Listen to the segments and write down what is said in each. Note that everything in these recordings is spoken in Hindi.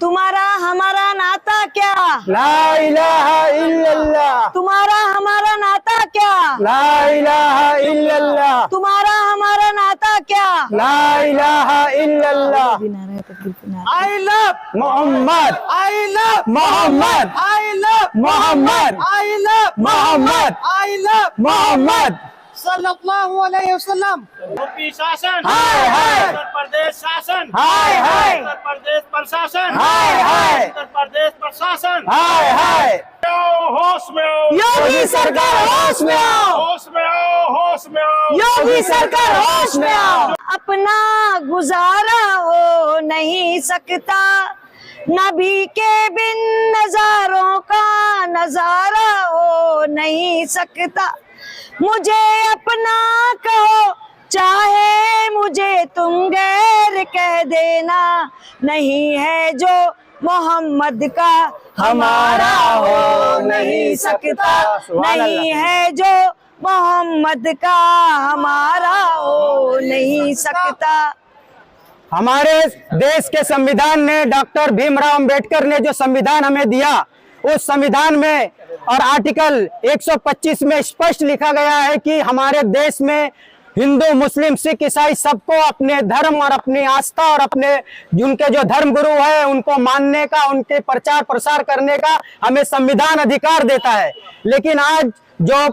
तुम्हारा हमारा नाता क्या? ला इलाहा इल्लल्लाह। तुम्हारा हमारा नाता क्या? ला इलाहा इल्लल्लाह। तुम्हारा हमारा नाता क्या? ला इलाहा इल्लल्लाह। I love Muhammad, I love Muhammad, I love Muhammad, I love Muhammad, I love Muhammad सल्लल्लाहु अलैहि वसल्लम। यूपी शासन, हाय हाय, उत्तर प्रदेश शासन, हाय हाय, उत्तर प्रदेश प्रशासन, हाय हाय, उत्तर प्रदेश प्रशासन, हाय हाय। होश में आओ, योगी सरकार होश में आओ, होश में आओ, होश में आओ, योगी सरकार होश में आओ। अपना गुजारा हो नहीं सकता, नबी के बिन नजारों का नजारा हो नहीं सकता। मुझे अपना कहो चाहे मुझे तुम गैर कह देना, नहीं है जो मोहम्मद का हमारा हो नहीं सकता, नहीं है जो मोहम्मद का हमारा हो नहीं सकता। हमारे देश के संविधान ने, डॉक्टर भीमराव अंबेडकर ने जो संविधान हमें दिया, उस संविधान में और आर्टिकल 125 में स्पष्ट लिखा गया है कि हमारे देश में हिंदू, मुस्लिम, सिख, ईसाई सबको अपने धर्म और अपनी आस्था और अपने उनके जो धर्म गुरु है उनको मानने का, उनके प्रचार प्रसार करने का हमें संविधान अधिकार देता है। लेकिन आज जो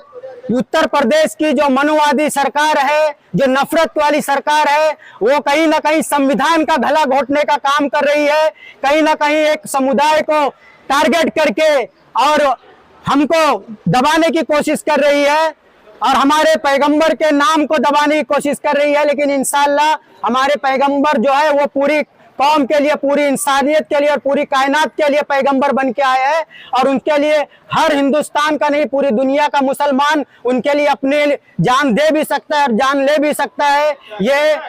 उत्तर प्रदेश की जो मनुवादी सरकार है, जो नफरत वाली सरकार है, वो कहीं ना कहीं संविधान का गला घोटने का काम कर रही है। कहीं ना कहीं एक समुदाय को टारगेट करके और हमको दबाने की कोशिश कर रही है और हमारे पैगंबर के नाम को दबाने की कोशिश कर रही है। लेकिन इंशाअल्लाह हमारे पैगंबर जो है वो पूरी कौम के लिए, पूरी इंसानियत के लिए और पूरी कायनात के लिए पैगंबर बन के आए हैं और उनके लिए हर हिंदुस्तान का नहीं, पूरी दुनिया का मुसलमान उनके लिए अपने जान दे भी सकता है और जान ले भी सकता है। ये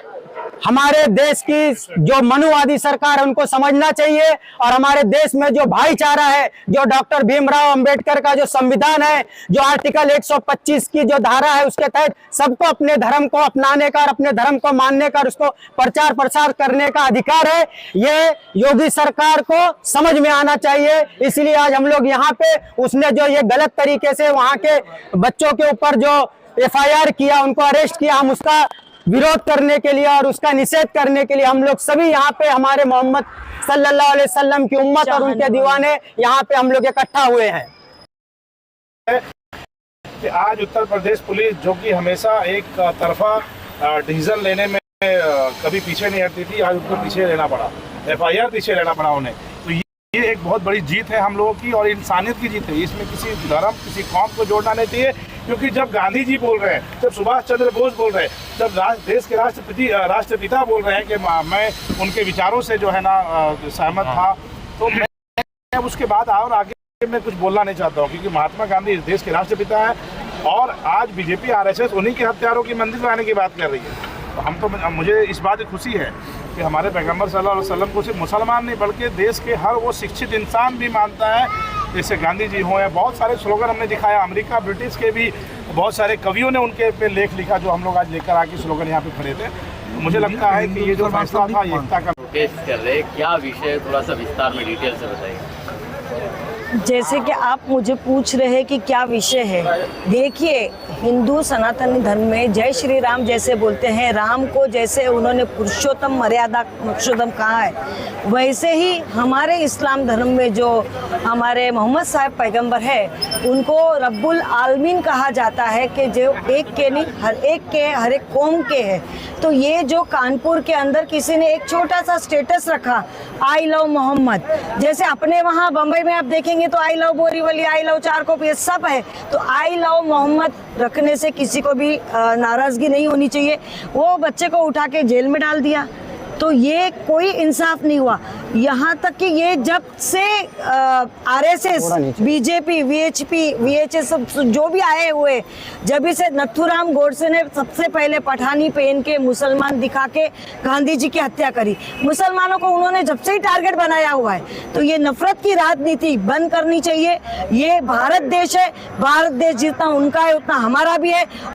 हमारे देश की जो मनुवादी सरकार है उनको समझना चाहिए और हमारे देश में जो भाईचारा है, जो डॉक्टर भीमराव अंबेडकर का जो संविधान है, जो आर्टिकल 125 की जो धारा है, उसके तहत सबको अपने धर्म को अपनाने का और अपने धर्म को मानने का और उसको प्रचार प्रसार करने का अधिकार है। ये योगी सरकार को समझ में आना चाहिए। इसलिए आज हम लोग यहाँ पे, उसने जो ये गलत तरीके से वहाँ के बच्चों के ऊपर जो FIR किया, उनको अरेस्ट किया, हम उसका विरोध करने के लिए और उसका निषेध करने के लिए हम लोग सभी यहाँ पे हमारे मोहम्मद सल्लल्लाहु अलैहि वसल्लम की उम्मत और उनके दीवाने यहाँ पे हम लोग इकट्ठा हुए हैं। कि आज उत्तर प्रदेश पुलिस जो कि हमेशा एक तरफा डिसीजन लेने में कभी पीछे नहीं हटती थी, आज उनको पीछे लेना पड़ा, FIR पीछे लेना पड़ा उन्हें। तो ये एक बहुत बड़ी जीत है हम लोगों की और इंसानियत की जीत है। इसमें किसी धर्म, किसी कौम को जोड़ना नहीं चाहिए, क्योंकि जब गांधी जी बोल रहे हैं, जब सुभाष चंद्र बोस बोल रहे हैं, जब देश के राष्ट्रपिता बोल रहे हैं कि मैं उनके विचारों से जो है ना सहमत था, तो मैं अब उसके बाद और आगे मैं कुछ बोलना नहीं चाहता हूँ, क्योंकि महात्मा गांधी इस देश के राष्ट्रपिता है और आज BJP RSS उन्हीं के हत्यारों की मंदिर बनाने की बात कर रही है। तो मुझे इस बात की खुशी है कि हमारे पैगंबर सल्लल्लाहु अलैहि वसल्लम को सिर्फ मुसलमान नहीं बल्कि देश के हर वो शिक्षित इंसान भी मानता है, जैसे गांधी जी हो या बहुत सारे स्लोगन हमने दिखाया। अमेरिका, ब्रिटिश के भी बहुत सारे कवियों ने उनके पे लेख लिखा जो हम लोग आज लेकर आके स्लोगन यहाँ पे खड़े थे। तो मुझे लगता है कि ये जो फैसला था ये एकता का कर रहे, क्या विषय थोड़ा सा विस्तार में डिटेल से बताइए। जैसे कि आप मुझे पूछ रहे हैं कि क्या विषय है, देखिए हिंदू सनातन धर्म में जय श्री राम जैसे बोलते हैं, राम को जैसे उन्होंने पुरुषोत्तम मर्यादा पुरुषोत्तम कहा है, वैसे ही हमारे इस्लाम धर्म में जो हमारे मोहम्मद साहब पैगंबर है उनको रब्बुल आलमीन कहा जाता है कि जो एक के नहीं हर एक के, हर एक कौम के है। तो ये जो कानपुर के अंदर किसी ने एक छोटा सा स्टेटस रखा, आई लव मोहम्मद, जैसे अपने वहाँ बम्बई में आप देखेंगे तो I love Borivali, I love Charkop, ये सब है। तो आई लव मोहम्मद रखने से किसी को भी नाराजगी नहीं होनी चाहिए। वो बच्चे को उठा के जेल में डाल दिया, तो ये कोई इंसाफ नहीं हुआ। यहाँ तक कि ये जब से RSS, BJP, VHS सब जो भी आए हुए, जब से नथुराम गोडसे ने सबसे पहले पठानी पहन के मुसलमान दिखा के गांधी जी की हत्या करी, मुसलमानों को उन्होंने जब से ही टारगेट बनाया हुआ है। तो ये नफरत की राजनीति बंद करनी चाहिए। ये भारत देश है, भारत देश जितना उनका है उतना हमारा भी है।